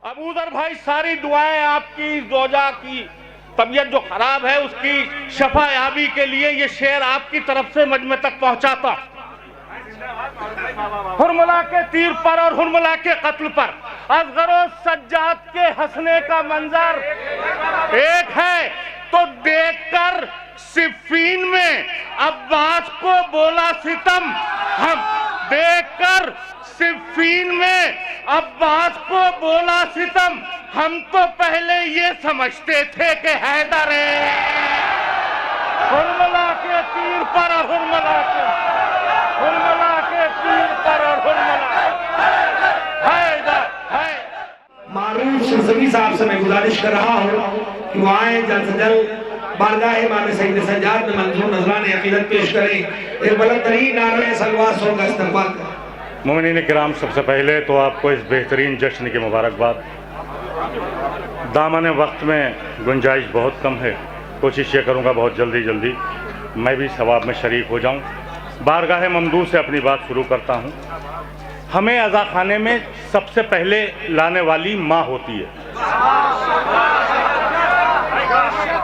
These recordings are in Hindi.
अबूजर भाई, सारी दुआएं आपकी, जोजा की तबीयत जो खराब है उसकी शफायाबी के लिए ये शेर आपकी तरफ से मजमे तक पहुंचाता। हुरमुला के तीर पर और हुरमुला के कत्ल पर असगर सज्जाद के हंसने का मंजर एक है, तो देखकर सिफीन में अब्बास को बोला सितम। हम देखकर सिफीन में अब्बास को बोला सितम, हम तो पहले ये समझते थे कि हैदर है। हुरमुला के तीर पर और हुरमुला के तीर पर और हुरमुला हैदर है। मारूफ सिलसिली साहब से मैं गुजारिश कर रहा हूँ कि वो आए जल्द से जल्द बारगाह इमाम सईद सज्जाद में मंजूर नज़रान अक़ीदत पेश करें। एक बुलंद तरीन नारे सलवात का इस्तेमाल करें। मोमिनीन किराम, सबसे पहले तो आपको इस बेहतरीन जश्न की मुबारकबाद। दामन वक्त में गुंजाइश बहुत कम है, कोशिश ये करूँगा बहुत जल्दी मैं भी सवाब में शरीक हो जाऊँ। बारगाह ममदू से अपनी बात शुरू करता हूँ। हमें अज़ा खाने में सबसे पहले लाने वाली माँ होती है।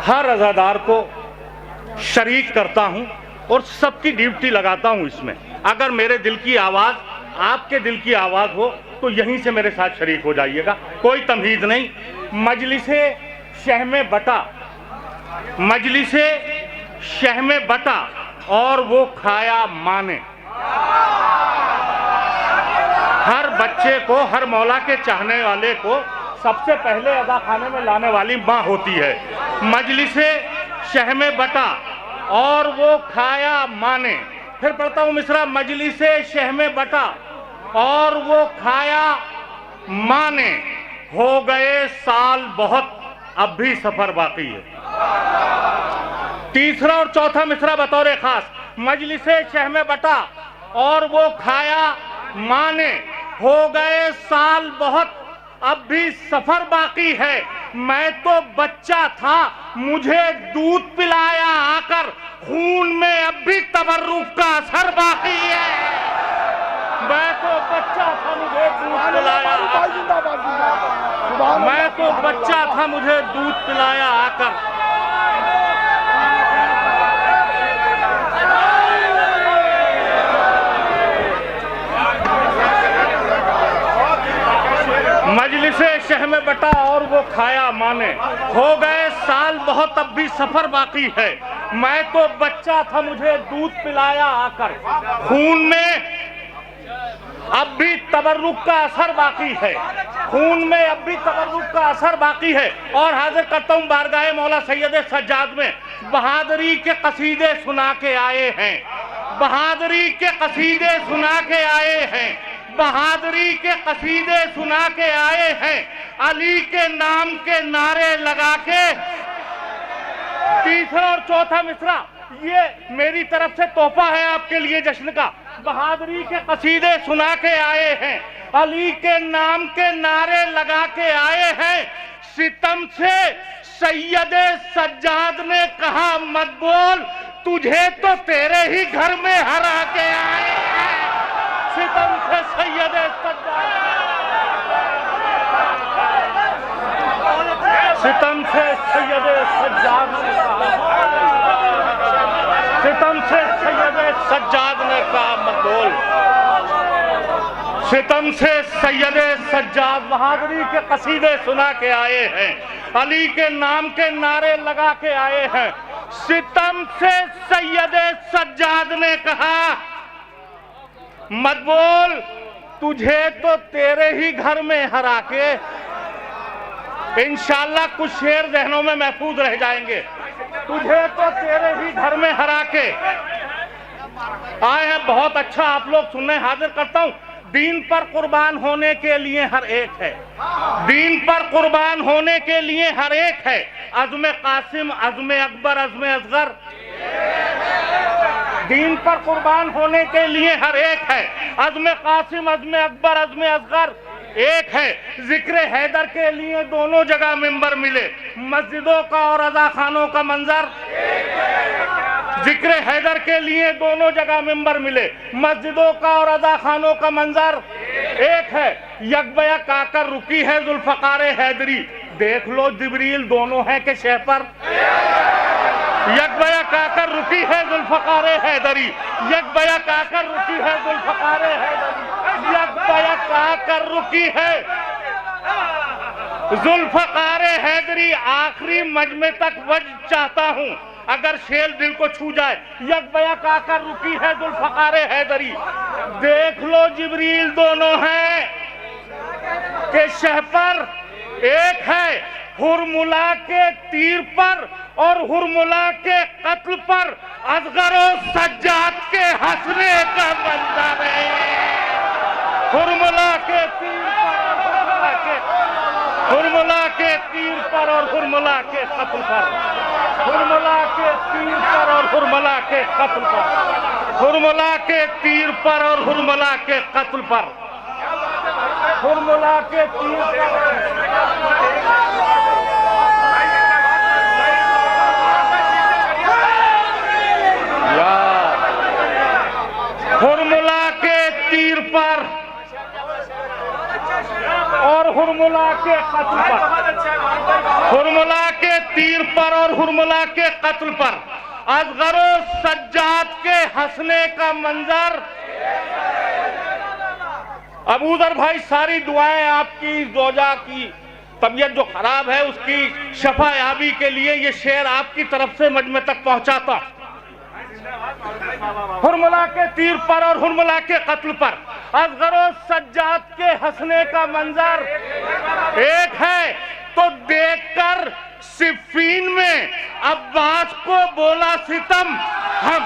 हर अज़ादार को शरीक करता हूँ और सबकी ड्यूटी लगाता हूँ इसमें। अगर मेरे दिल की आवाज़ आपके दिल की आवाज़ हो तो यहीं से मेरे साथ शरीक हो जाइएगा, कोई तमहीद नहीं। मजलिसे शह में बटा, मजलिसे शह में बटा और वो खाया माने। हर बच्चे को, हर मौला के चाहने वाले को सबसे पहले अदा खाने में लाने वाली माँ होती है। मजलिसे शह में बटा और वो खाया माने। फिर पढ़ता हूँ मिसरा, मजलिसे शह में बटा और वो खाया माने। हो गए साल बहुत, अब भी सफर बाकी है। तीसरा और चौथा मिसरा बतौर खास, मजलिसे शह में बटा और वो खाया माने। हो गए साल बहुत, अब भी सफर बाकी है। मैं तो बच्चा था, मुझे दूध पिलाया आकर, खून में अब भी तबर्रुक का असर बाकी है। मैं तो बच्चा था, मुझे दूध पिलाया आकर, मैं तो बच्चा था, मुझे दूध पिलाया आकर। मजलिसे शह में बटा और वो खाया माने। हो गए साल बहुत, अब भी सफर बाकी है। मैं तो बच्चा था, मुझे दूध पिलाया आकर, खून में अब भी तबर्रुक का असर बाकी है। खून में अब भी तबर्रुक का असर बाकी है। और हाजिर करता हूँ बारगाह मौला सैयद सज्जाद में, बहादुरी के कसीदे सुना के आए हैं। बहादुरी के कसीदे सुना के आए हैं। बहादुरी के कसीदे सुना के आए हैं। अली के नाम के नारे लगा के। तीसरा और चौथा मिसरा ये मेरी तरफ से तोहफा है आपके लिए जश्न का। बहादुरी के कसीदे सुना के आए हैं, अली के नाम के नारे लगा के आए हैं। सितम से सैयदे सज्जाद ने कहा मत बोल, तुझे तो तेरे ही घर में हरा के आए हैं। सितम से सैयदे सज्जाद, सितम से सैयदे सज्जाद ने कहा, सितम से सैयदे सज्जाद ने कहा मत बोल। सितम से सैयदे सज्जाद बहादुरी के कसीदे सुना के आए हैं, अली के नाम के नारे लगा के आए हैं। सितम से सैयदे सज्जाद ने कहा मत बोल, तुझे तो तेरे ही घर में हरा के। इंशाअल्लाह कुछ शेर जहनों में महफूज रह जाएंगे। तुझे तो तेरे ही घर में हरा के आए हैं। बहुत अच्छा आप लोग सुनने हाजिर करता हूं। दीन पर कुर्बान होने के लिए हर एक है, दीन पर कुर्बान होने के लिए हर एक है। अज़्म कासिम, अज़्म अकबर, अज़्म असगर, दीन पर कुर्बान होने के लिए हर एक है। अज़्म कासिम, अज़्म अकबर, अज़्म असगर एक है। जिक्र हैदर के लिए दोनों जगह मिंबर मिले, मस्जिदों का और अज़ा खानों का मंजर। जिक्र हैदर के लिए दोनों जगह मिंबर मिले, मस्जिदों का और अज़ा खानों का मंजर एक है। यकबयक आकर रुकी है जुल्फ़कार हैदरी, देख लो जिब्रील दोनों हैं के शह पर। यकबयक आकर रुकी है जुल्फ़कार हैदरी, यकबयक आकर रुकी है जुल्फ़कार हैदरी, यकबयक आकर रुकी है जुल्फ़कार हैदरी। आखिरी मजमे तक वजह चाहता हूँ, अगर शेर दिल को छू जाए। यकबयक आकर रुकी है जुल्फ़कार हैदरी, देख लो जिब्रील दोनों हैं के शह पर। एक है हुरमुला के तीर पर और हुरमुला के कत्ल पर, असगरो सज्जाद के हंसने का मंजर है। हुरमुला के तीर पर, हुरमुला के तीर पर और हुरमुला के कत्ल पर, हुरमुला के तीर पर और हुरमुला के कत्ल पर, हुरमुला के तीर पर और हुरमुला के कत्ल पर, हुरमुला के तीर पर। हुरमुला के तीर पर और हुरमुला के कत्ल पर, हुरमुला के तीर पर और हुरमुला के कत्ल पर, असगरो सज्जाद के हंसने का मंजर। अबूजर भाई, सारी दुआएं आपकी जोजा की तबीयत जो खराब है उसकी शफायाबी के लिए ये शेर आपकी तरफ से मजमे तक पहुंचाता। हुरमुला के तीर पर और हुरमुला के कत्ल पर, असगरो सज्जाद के हंसने का मंजर। एक है तो देखकर सिफ़ीन में अब्बास को बोला सितम, हम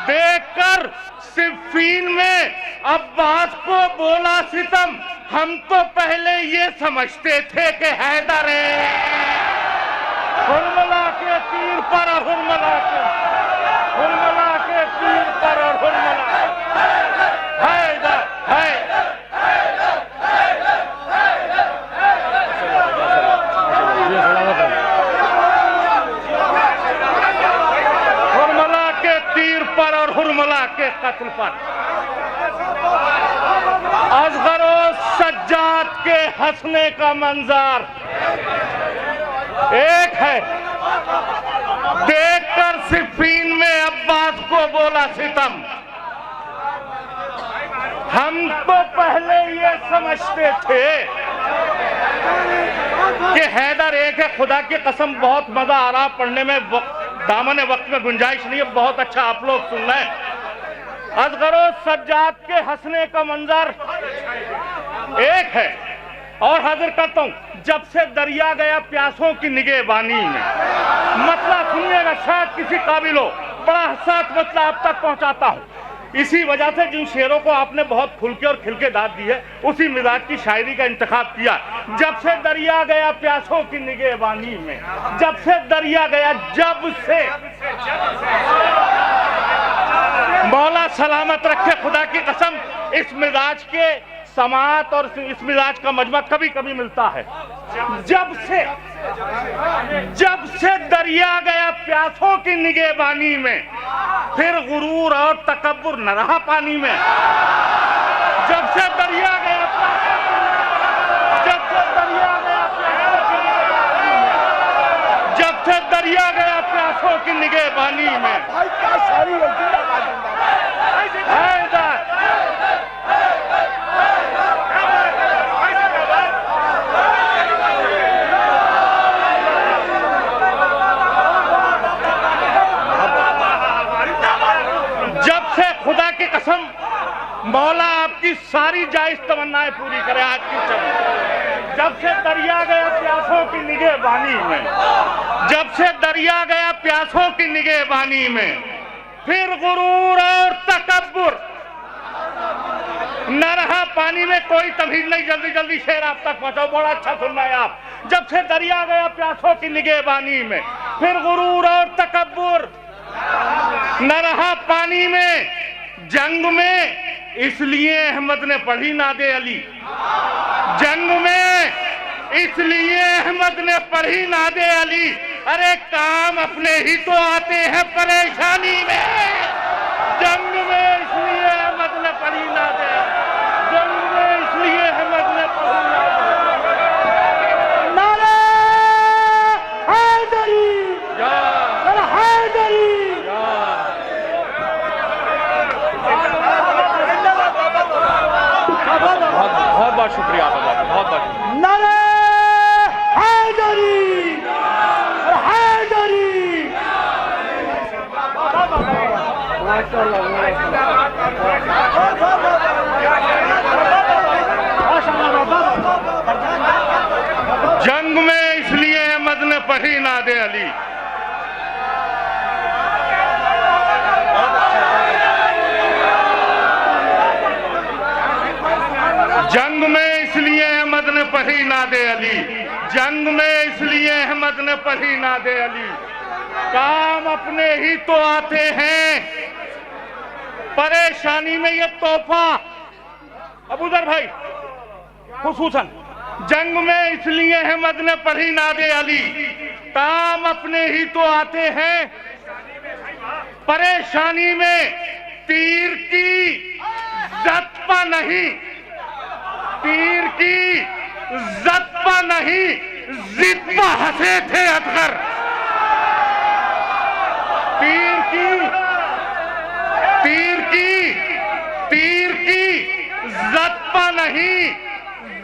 देखकर सिफ़ीन में अब्बास को बोला सितम, हम तो पहले ये समझते थे कि हैदर है। हुरमुला के तीर पर और हुरमुला के तीर पर और हुरमुला हैदर है। हुरमुला के तीर पर और हुरमुला के कत्ल पर, असगरो सज्जाद के हंसने का मंजर। एक है देखकर सिफ़ीन में अब्बास को बोला सितम, हम तो पहले ये समझते थे कि हैदर एक है। खुदा की कसम बहुत मजा आ रहा पढ़ने में, दामन वक्त में गुंजाइश नहीं है, बहुत अच्छा आप लोग सुन रहे हैं। असगरो सज्जाद के हंसने का मंजर एक है। और हाजिर करता हूं, जब से दरिया गया प्यासों की निगहबानी में, मतलब सुनिएगा, शायद किसी काबिल हो, बड़ा हसास मतलब आप तक पहुंचाता हूं। इसी वजह से जिन शेरों को आपने बहुत खुल के और खिल के दाद दी है, उसी मिजाज की शायरी का इंतखाब किया। जब से दरिया गया प्यासों की निगहबानी में, जब से दरिया गया, जब से मौला सलामत रखे खुदा की कसम, इस मिजाज के समात और इस मिजाज का मजमा कभी कभी मिलता है। जब से दरिया गया प्यासों की निगहबानी में, फिर गुरूर और तकब्बुर न रहा पानी में। जब से दरिया गया, जब से दरिया गया प्यासों की निगहबानी में, जब से दरिया गया प्यासों की निगहबानी में, खुदा की कसम मौला आपकी सारी जायज तमन्नाएं पूरी करे आज की चल। जब से दरिया गया प्यासों की निगहबानी में, जब से दरिया गया प्यासों की निगहबानी में, फिर गुरूर और तकब्बुर न रहा पानी में। कोई तमीज नहीं, जल्दी जल्दी शेर आप तक पहुंचाओ, बड़ा अच्छा सुनना है आप। जब से दरिया गया प्यासों की निगहबानी में, फिर गुरूर और तकब्बुर न रहा पानी में। जंग में इसलिए अहमद ने पढ़ी नादे अली, जंग में इसलिए अहमद ने पढ़ी नादे अली। अरे काम अपने ही तो आते हैं परेशानी में। जंग में इसलिए अहमद ने पढ़ी नादे, जंग में इसलिए अहमद ने पढ़ी जंग में इसलिए अहमद ने पढ़ी नादे अली, जंग में इसलिए अहमद ने पढ़ी नादे अली, जंग में इसलिए अहमद ने पढ़ी नादे अली। काम अपने ही तो आते हैं, परेशानी में ये तोहफा। अबूदर भाई खुसूसन, जंग में इसलिए अहमद ने पढ़ी नादे अली, काम अपने ही तो आते हैं, परेशानी में तीर की ज़त्पा नहीं, तीर की ज़त्पा नहीं, ज़िद्पा हंसे थे असगर। तीर की ज़त्पा नहीं,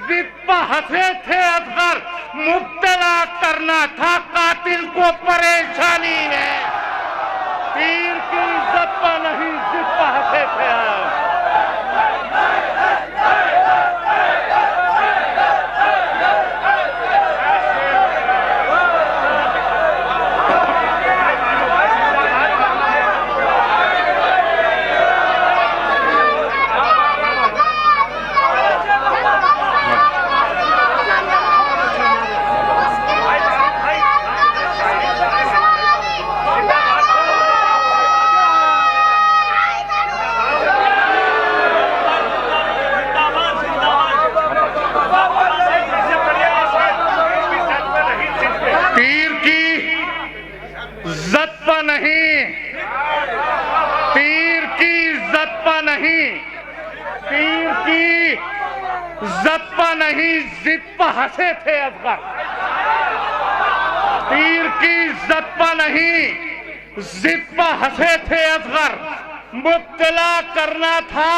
ज़िद्पा हंसे थे असगर। मुब्तला करना था कातिल को परेशानी में, तीर की ज़त्पा नहीं, ज़िद्पा हंसे थे। ज़त्पा नहीं, ज़िद्पा हंसे थे असगर। तीर की ज़त्पा नहीं, ज़िद्पा हंसे थे असगर। मुब्तला करना था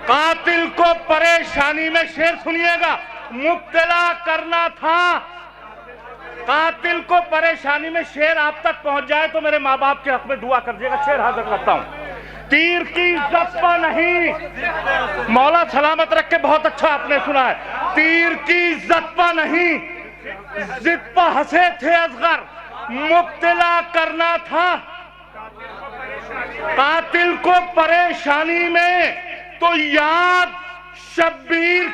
कातिल को परेशानी में, शेर सुनिएगा, मुब्तला करना था कातिल को परेशानी में। शेर आप तक पहुंच जाए तो मेरे माँ बाप के हक में दुआ कर दिएगा। शेर हाजिर करता हूं। तीर की ज़त्पा नहीं, मौला सलामत रख के, बहुत अच्छा आपने सुना है। तीर की ज़त्पा नहीं, ज़िद्पा हंसे थे असगर। मुब्तला करना था कातिल को परेशानी में, तो याद शब्बीर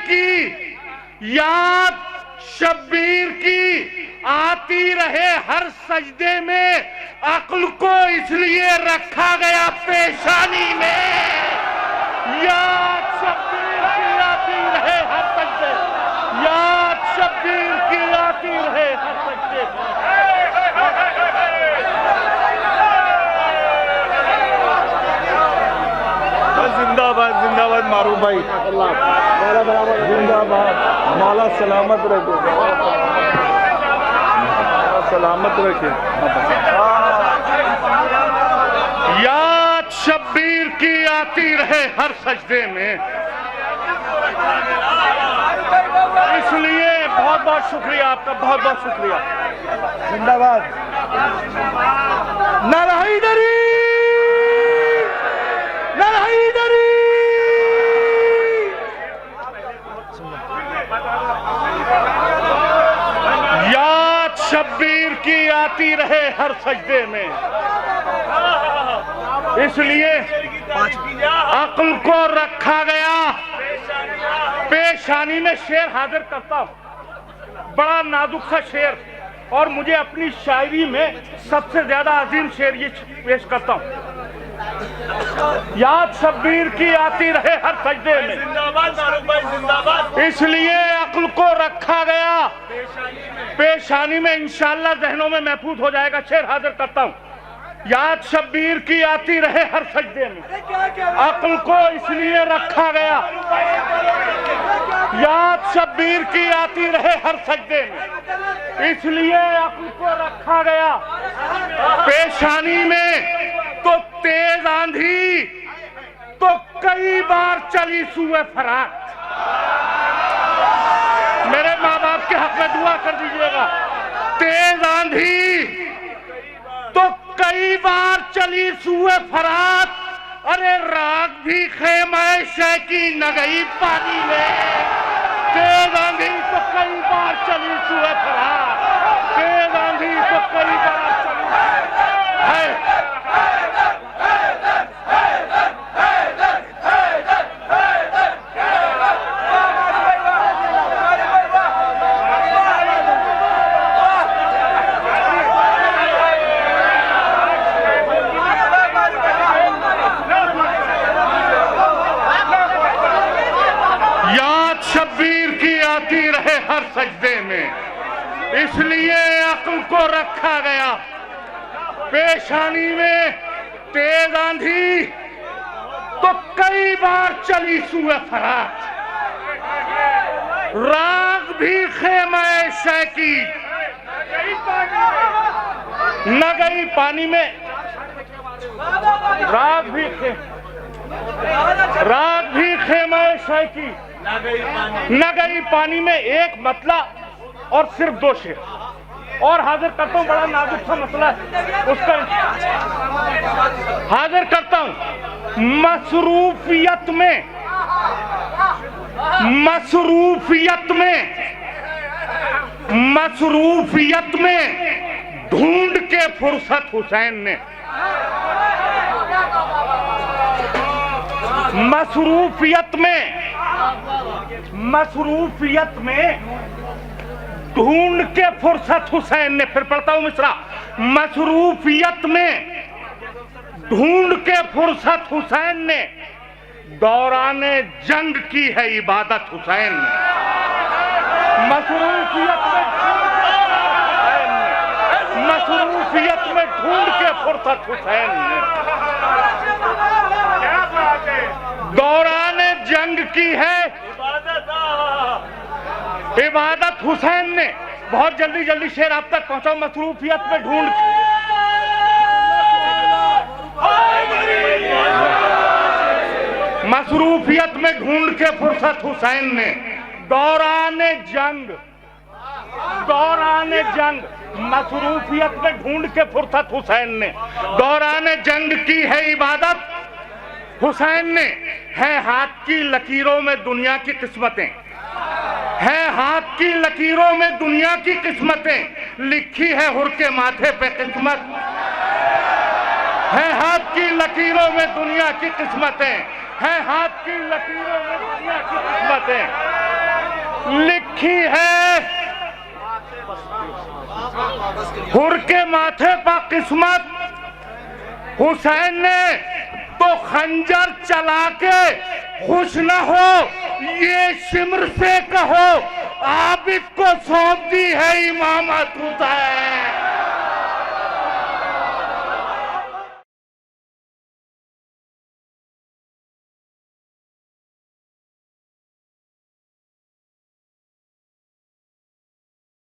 की आती रहे हर सजदे में। अक्ल को इसलिए रखा गया पेशानी में, याद शब्बीर की आती रहे हर सजदे, याद शब्बीर की आती रहे हर सजदे। जिंदाबाद जिंदाबाद मारूफ भाई, जिंदाबाद। मौला सलामत रखे, सलामत रखे। याद शब्बीर की आती रहे हर सजदे में। इसलिए बहुत बहुत शुक्रिया आपका, बहुत बहुत शुक्रिया। जिंदाबाद। नारा हैदरी, नारा हैदरी। याद शब्बीर की आती रहे हर सजदे में, इसलिए अक्ल को रखा गया पेशानी में। शेर हाजिर करता हूं, बड़ा नाजुक सा शेर, और मुझे अपनी शायरी में सबसे ज्यादा अजीम शेर ये पेश करता हूं। याद शब्बीर की आती रहे हर सजदे में, इसलिए अक्ल को रखा गया पेशानी में। इंशाअल्लाह जहनों में महफूज हो जाएगा। शेर हाजिर करता हूं। याद शब्बीर की आती रहे हर सजदे में, अक्ल को इसलिए रखा गया। याद शब्बीर की आती रहे हर सजदे में, इसलिए अक्ल को रखा गया पेशानी में। तो तेज आंधी तो कई बार चली सूए फरात। मेरे माँ बाप के हक में दुआ कर दीजिएगा। तेज आंधी तो कई बार चली सुए फरात, अरे राग भी खेमा शह की न गई पानी में। तेज आंधी तो कई बार चली सुए फरात, तेज आंधी तो कई बार चली है। याद शब्बीर की आती रहे हर सजदे में, इसलिए अक्ल को रखा गया पेशानी में। तेज आंधी तो कई बार चली सुए फरात, राग भी खेमा शह की न गई पानी में। राग भी खेमा शह की न गई पानी में। एक मतला और सिर्फ 2 शेर और हाजिर करता हूं। बड़ा नाजुक सा मसला है, उसका हाजिर करता हूं। मसरूफियत में ढूंढ के फुर्सत हुसैन ने, मसरूफियत में ढूंढ के फुर्सत हुसैन ने। फिर पढ़ता हूं मिसरा। मसरूफियत में ढूंढ के फुर्सत हुसैन ने, दौराने जंग की है इबादत हुसैन ने। मसरूफियत में ढूंढ के फुर्सत हुसैन ने, दौराने जंग की है इबादत हुसैन ने। बहुत जल्दी शेर आप तक पहुंचाओ। मसरूफियत में ढूंढ के फुर्सत हुसैन ने, दौराने जंग मसरूफियत में ढूंढ के फुर्सत हुसैन ने, दौराने जंग की है इबादत हुसैन ने। है हाथ की लकीरों में दुनिया की किस्मतें, है हाथ की लकीरों में दुनिया की किस्मतें, लिखी है हुर के माथे पे किस्मत। है हाथ की लकीरों में दुनिया की किस्मतें, है हाथ की लकीरों में दुनिया की किस्मतें, लिखी है हुर के माथे पर किस्मत। हुसैन ने तो खंजर चला के खुश न हो ये शिमर से कहो, आबिद को सौंप दी है इमामत हुसैन।